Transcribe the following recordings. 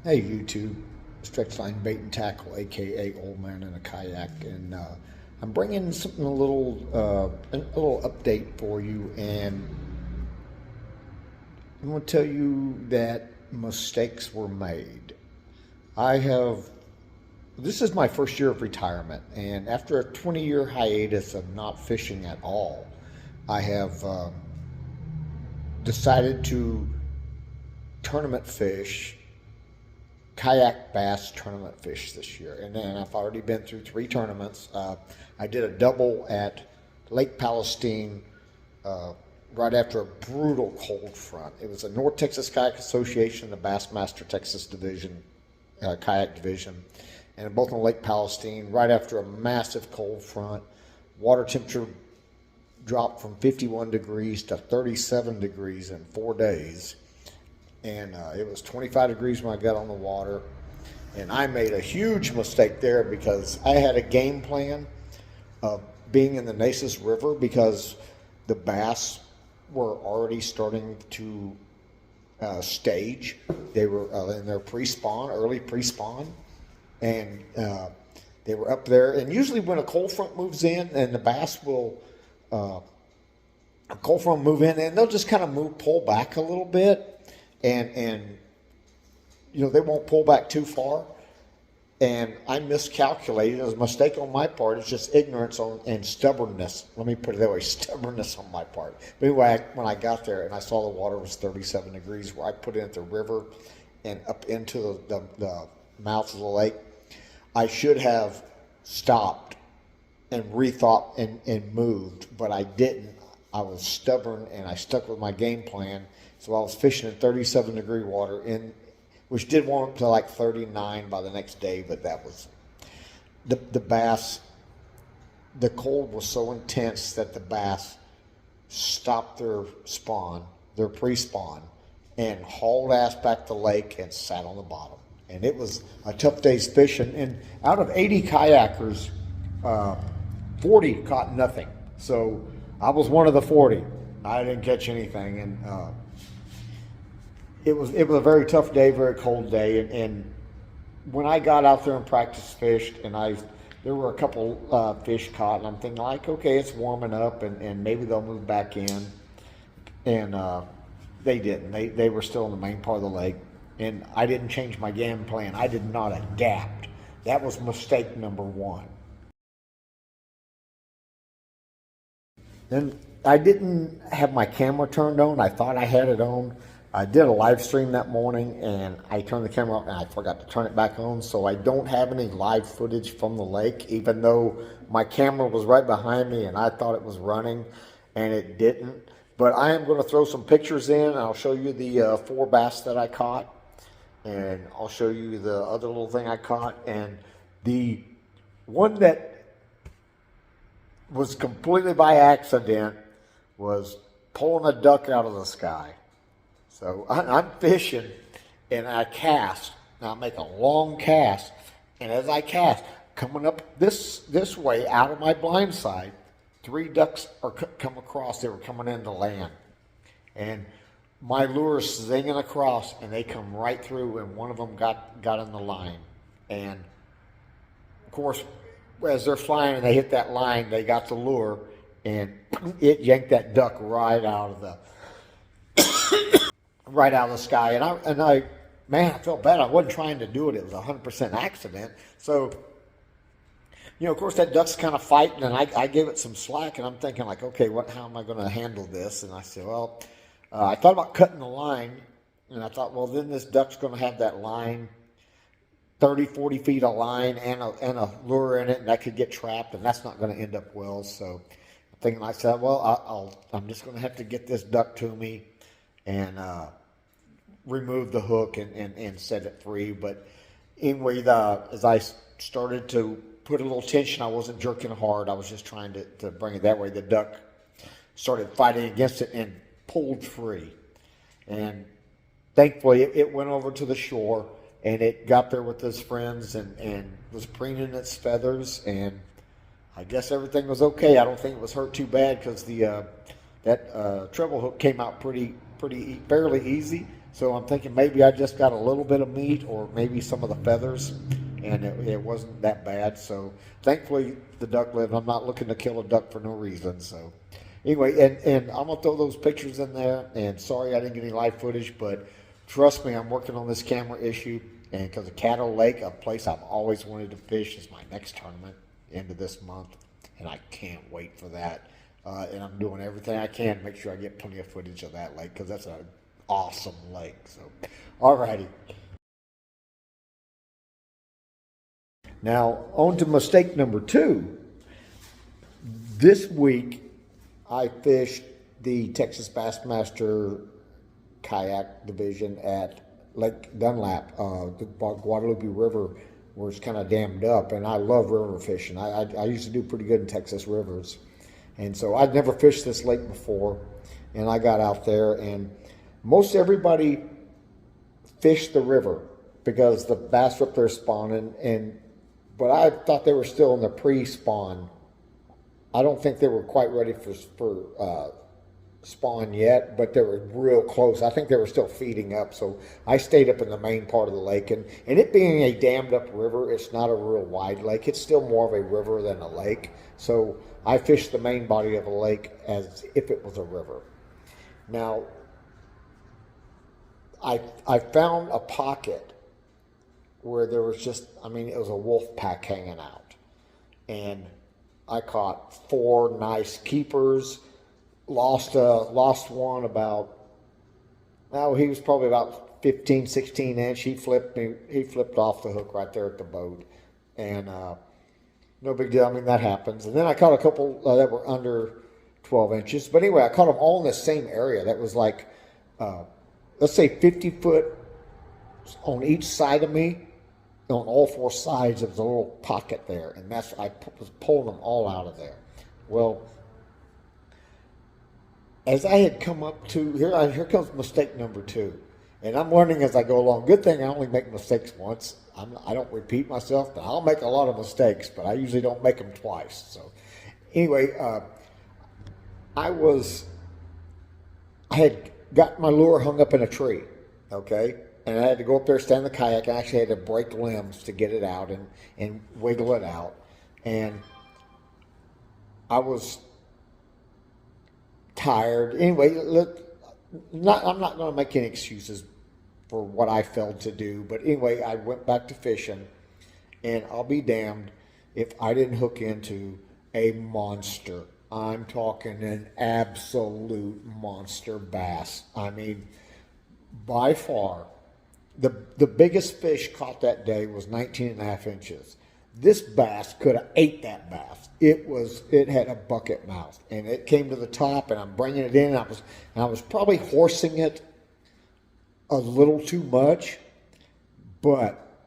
Hey YouTube, Stretchline Bait and Tackle, aka Old Man in a Kayak, and I'm bringing something a little update for you, and I'm going to tell you that mistakes were made. I have This is my first year of retirement, and after a 20-year hiatus of not fishing at all, I have decided to tournament fish kayak bass tournament fish this year, and then I've already been through three tournaments. I did a double at Lake Palestine right after a brutal cold front. It was a North Texas Kayak Association, the Bassmaster Texas Division, kayak division, and both on Lake Palestine right after a massive cold front. Water temperature dropped from 51 degrees to 37 degrees in 4 days, and it was 25 degrees when I got on the water. And I made a huge mistake there because I had a game plan of being in the Naces River because the bass were already starting to stage. They were in their pre-spawn, early pre-spawn, and they were up there. And usually when a cold front moves in, and the bass will a cold front move in, and they'll just kind of pull back a little bit, and they won't pull back too far. And I miscalculated. It was a mistake on my part. It's just ignorance and stubbornness. Let me put it that way: stubbornness on my part. But anyway, when I got there and I saw the water was 37 degrees, where I put it at the river and up into the mouth of the lake, I should have stopped and rethought and moved, but I didn't. I was stubborn and I stuck with my game plan. So I was fishing in 37-degree water, which did warm up to like 39 by the next day, but that was the bass. The cold was so intense that the bass stopped their spawn, their pre-spawn, and hauled ass back to the lake and sat on the bottom. And it was a tough day's fishing. And out of 80 kayakers, 40 caught nothing. So I was one of the 40. I didn't catch anything, and it was a very tough day, very cold day. And when I got out there and practice fished, and there were a couple fish caught, and I'm thinking like, okay, it's warming up, and maybe they'll move back in. And they didn't. They were still in the main part of the lake, and I didn't change my game plan. I did not adapt. That was mistake number one. Then I didn't have my camera turned on. I thought I had it on. I did a live stream that morning, and I turned the camera on, and I forgot to turn it back on, so I don't have any live footage from the lake, even though my camera was right behind me, and I thought it was running, and it didn't. But I am going to throw some pictures in, and I'll show you the 4 bass that I caught, and I'll show you the other little thing I caught, and the one that was completely by accident was pulling a duck out of the sky. So I'm fishing, and I cast. Now I make a long cast, and as I cast, coming up this way out of my blind side, 3 ducks come across. They were coming into land, and my lure's zinging across, and they come right through, and one of them got in the line. And of course, as they're flying and they hit that line, they got the lure, and it yanked that duck right out of the sky. And I, man, I felt bad. I wasn't trying to do it. It was 100% accident. So, of course, that duck's kind of fighting, and I gave it some slack, and I'm thinking like, okay, how am I going to handle this? And I said, well, I thought about cutting the line, and I thought, well, then this duck's going to have that line, 30, 40 feet of line and a lure in it, and that could get trapped, and that's not going to end up well. So I'm thinking, I said, well, I'm just going to have to get this duck to me and remove the hook and set it free. But anyway, as I started to put a little tension, I wasn't jerking hard. I was just trying to bring it that way. The duck started fighting against it and pulled free. And thankfully, it went over to the shore, and it got there with its friends and was preening its feathers, and I guess everything was okay. I don't think it was hurt too bad because that treble hook came out fairly easy. So I'm thinking maybe I just got a little bit of meat or maybe some of the feathers, and it wasn't that bad. So thankfully the duck lived. I'm not looking to kill a duck for no reason. So anyway, and I'm gonna throw those pictures in there. And sorry I didn't get any live footage, but trust me, I'm working on this camera issue. And because of Caddo Lake, a place I've always wanted to fish, is my next tournament end of this month, and I can't wait for that. And I'm doing everything I can to make sure I get plenty of footage of that lake because that's an awesome lake. So, alrighty. Now on to mistake number 2. This week I fished the Texas Bassmaster Kayak division at Lake Dunlap, the Guadalupe River, where it's kind of dammed up, and I love river fishing. I used to do pretty good in Texas rivers, and so I'd never fished this lake before, and I got out there, and most everybody fished the river because the bass were up there spawning, but I thought they were still in the pre-spawn. I don't think they were quite ready for spawn yet, but they were real close. I think they were still feeding up, so I stayed up in the main part of the lake, and it being a dammed up river, it's not a real wide lake. It's still more of a river than a lake, so I fished the main body of the lake as if it was a river. Now I found a pocket where there was just, it was a wolf pack hanging out, and I caught 4 nice keepers. Lost one about, he was probably about 15, 16 inch. He flipped off the hook right there at the boat, and no big deal. That happens. And then I caught a couple that were under 12 inches. But anyway, I caught them all in the same area. That was like, let's say 50 foot on each side of me. On all 4 sides, there was a little pocket there, and I was pulling them all out of there. Well, as I had come up to, here comes mistake number 2. And I'm learning as I go along. Good thing I only make mistakes once. I don't repeat myself, but I'll make a lot of mistakes, but I usually don't make them twice. So anyway, I had got my lure hung up in a tree, okay? And I had to go up there, stand in the kayak. I actually had to break limbs to get it out and wiggle it out. And I was tired. Anyway, look, I'm not going to make any excuses for what I failed to do. But anyway, I went back to fishing, and I'll be damned if I didn't hook into a monster. I'm talking an absolute monster bass. By far, the biggest fish caught that day was 19.5 inches. This bass could have ate that bass. It had a bucket mouth, and it came to the top, and I'm bringing it in. And I was probably horsing it a little too much, but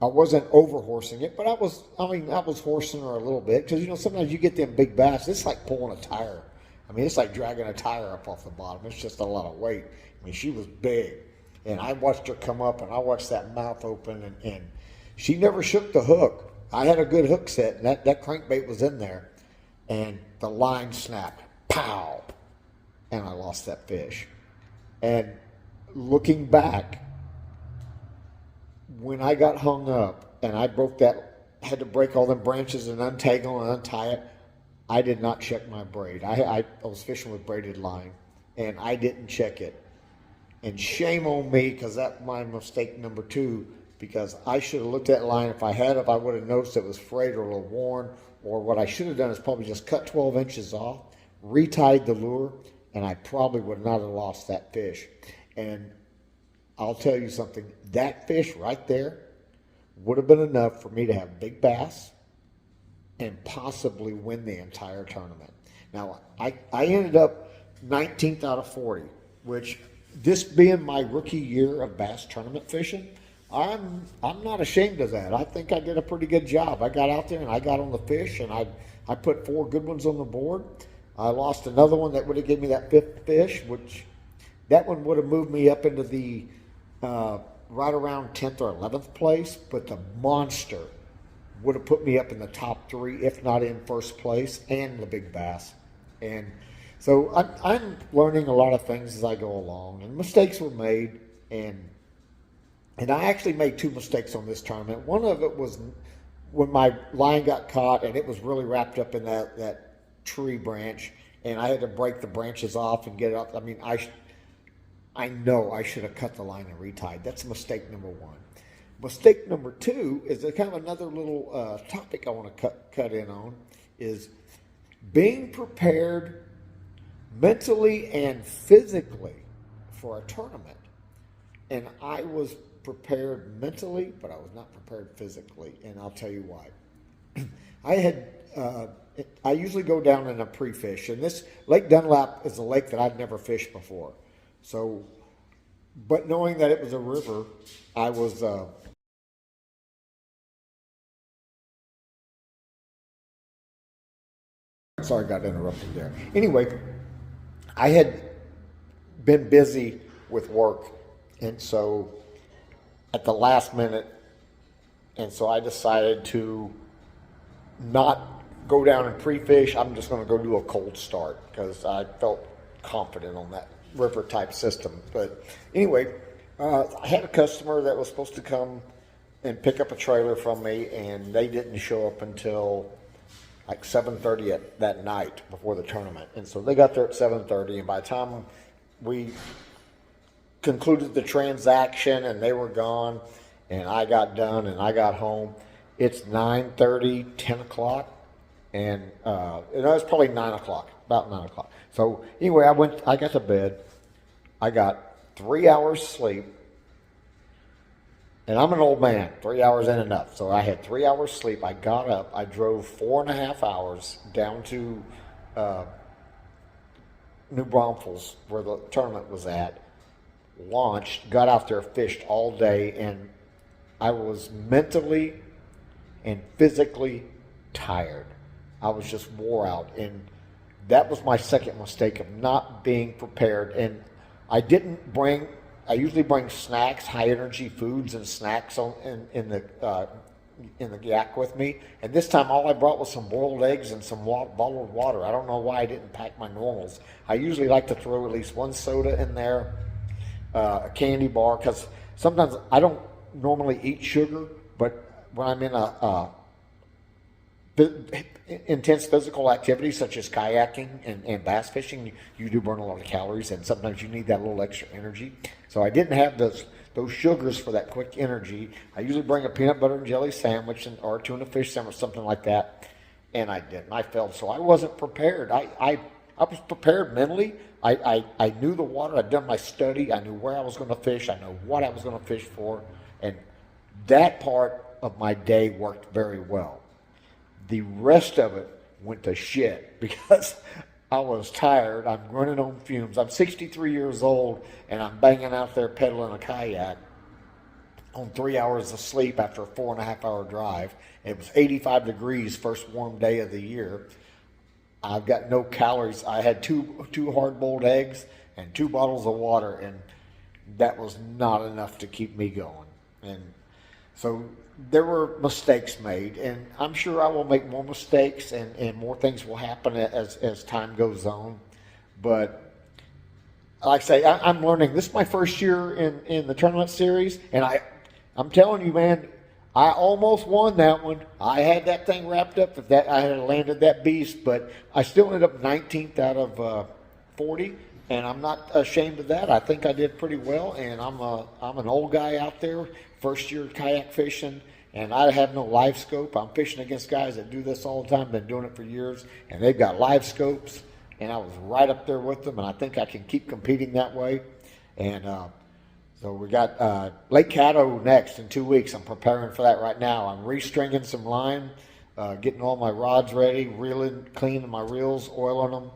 I wasn't over horsing it. But I was horsing her a little bit because sometimes you get them big bass. It's like pulling a tire. It's like dragging a tire up off the bottom. It's just a lot of weight. She was big, and I watched her come up, and I watched that mouth open, and she never shook the hook. I had a good hook set, and that crankbait was in there, and the line snapped, pow, and I lost that fish. And looking back, when I got hung up and I had to break all them branches and untangle and untie it, I did not check my braid. I was fishing with braided line, and I didn't check it. And shame on me, because that's my mistake number 2, because I should have looked at that line. If I would have noticed it was frayed or a little worn, or what I should have done is probably just cut 12 inches off, retied the lure, and I probably would not have lost that fish. And I'll tell you something, that fish right there would have been enough for me to have big bass and possibly win the entire tournament. Now, I ended up 19th out of 40, which, this being my rookie year of bass tournament fishing, I'm not ashamed of that. I think I did a pretty good job. I got out there and I got on the fish, and I put 4 good ones on the board. I lost another one that would have given me that 5th fish, which that one would have moved me up into the right around 10th or 11th place, but the monster would have put me up in the top 3, if not in first place, and the big bass. And So I'm learning a lot of things as I go along, and mistakes were made, and I actually made two mistakes on this tournament. One of it was when my line got caught, and it was really wrapped up in that tree branch, and I had to break the branches off and get it up. I mean, I know I should have cut the line and retied. That's mistake number one. Mistake number two is a kind of another little topic I want to cut in on is being prepared mentally and physically for a tournament. And I was prepared mentally, but I was not prepared physically, and I'll tell you why. I usually go down in a pre-fish, and this Lake Dunlap is a lake that I've never fished before. So, but knowing that it was a river, I was sorry, I got interrupted there. Anyway, I had been busy with work, and so at the last minute, and so I decided to not go down and pre-fish. I'm just going to go do a cold start because I felt confident on that river type system. But anyway, I had a customer that was supposed to come and pick up a trailer from me, and they didn't show up until like 7:30 that night before the tournament. And so they got there at 7:30, and by the time we concluded the transaction and they were gone and I got done and I got home, it's 9:30, 10 o'clock, and it was probably 9 o'clock, about 9 o'clock. So anyway, I got to bed. I got 3 hours sleep, and I'm an old man. 3 hours ain't enough. So I had 3 hours sleep. I got up. I drove 4.5 hours down to New Braunfels, where the tournament was at, launched, got out there, fished all day, and I was mentally and physically tired. I was just wore out, and that was my second mistake of not being prepared. And I usually bring snacks, high energy foods and snacks in the yak with me. And this time all I brought was some boiled eggs and some bottled water. I don't know why I didn't pack my normals. I usually like to throw at least one soda in there, a candy bar, because sometimes I don't normally eat sugar, but when I'm in a intense physical activity such as kayaking and bass fishing, you do burn a lot of calories, and sometimes you need that little extra energy. So I didn't have those sugars for that quick energy. I usually bring a peanut butter and jelly sandwich or a tuna fish sandwich, something like that, and I didn't. I failed, so I wasn't prepared. I was prepared mentally. I knew the water. I'd done my study. I knew where I was going to fish. I knew what I was going to fish for, and that part of my day worked very well. The rest of it went to shit because I was tired. I'm running on fumes. I'm 63 years old, and I'm banging out there pedaling a kayak on 3 hours of sleep after a 4.5 hour drive. It was 85 degrees, first warm day of the year. I've got no calories. I had two hard-boiled eggs and 2 bottles of water, and that was not enough to keep me going. And so there were mistakes made, and I'm sure I will make more mistakes, and more things will happen as time goes on. But like I say, I'm learning. This is my first year in the tournament series, and I'm telling you, man, I almost won that one. I had that thing wrapped up. If I had landed that beast, but I still ended up 19th out of 40, and I'm not ashamed of that. I think I did pretty well, and I'm an old guy out there, first year kayak fishing, and I have no live scope. I'm fishing against guys that do this all the time, been doing it for years, and they've got live scopes, and I was right up there with them, and I think I can keep competing that way. And so we got Lake Caddo next in 2 weeks. I'm preparing for that right now. I'm restringing some line, getting all my rods ready, reeling, cleaning my reels, oiling them,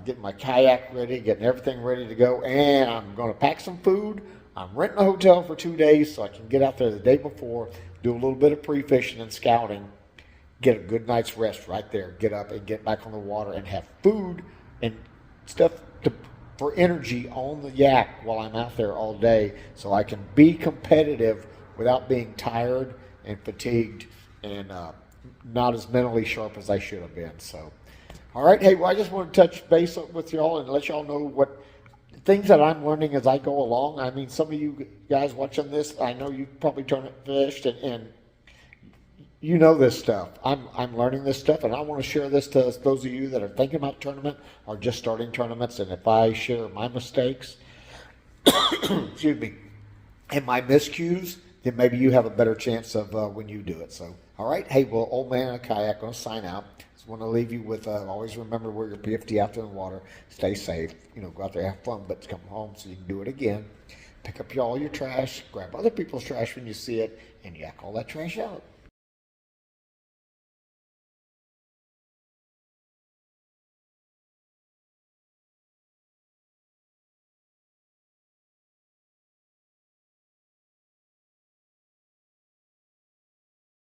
getting my kayak ready, getting everything ready to go, and I'm going to pack some food. I'm renting a hotel for 2 days so I can get out there the day before, do a little bit of pre-fishing and scouting, get a good night's rest right there, get up and get back on the water and have food and stuff for energy on the yak while I'm out there all day so I can be competitive without being tired and fatigued and not as mentally sharp as I should have been. So All right. Hey, well, I just want to touch base with y'all and let y'all know what things that I'm learning as I go along. I mean, some of you guys watching this, I know you've probably tournament fished and you know this stuff. I'm learning this stuff, and I want to share this to those of you that are thinking about tournament or just starting tournaments. And if I share my mistakes, excuse me, and my miscues, then maybe you have a better chance of when you do it. So, all right. Hey, well, old man in a kayak, going to sign out. Just want to leave you with always remember where your PFD out there in the water. Stay safe. Go out there, have fun, but come home so you can do it again. Pick up all your trash. Grab other people's trash when you see it, and yak all that trash out.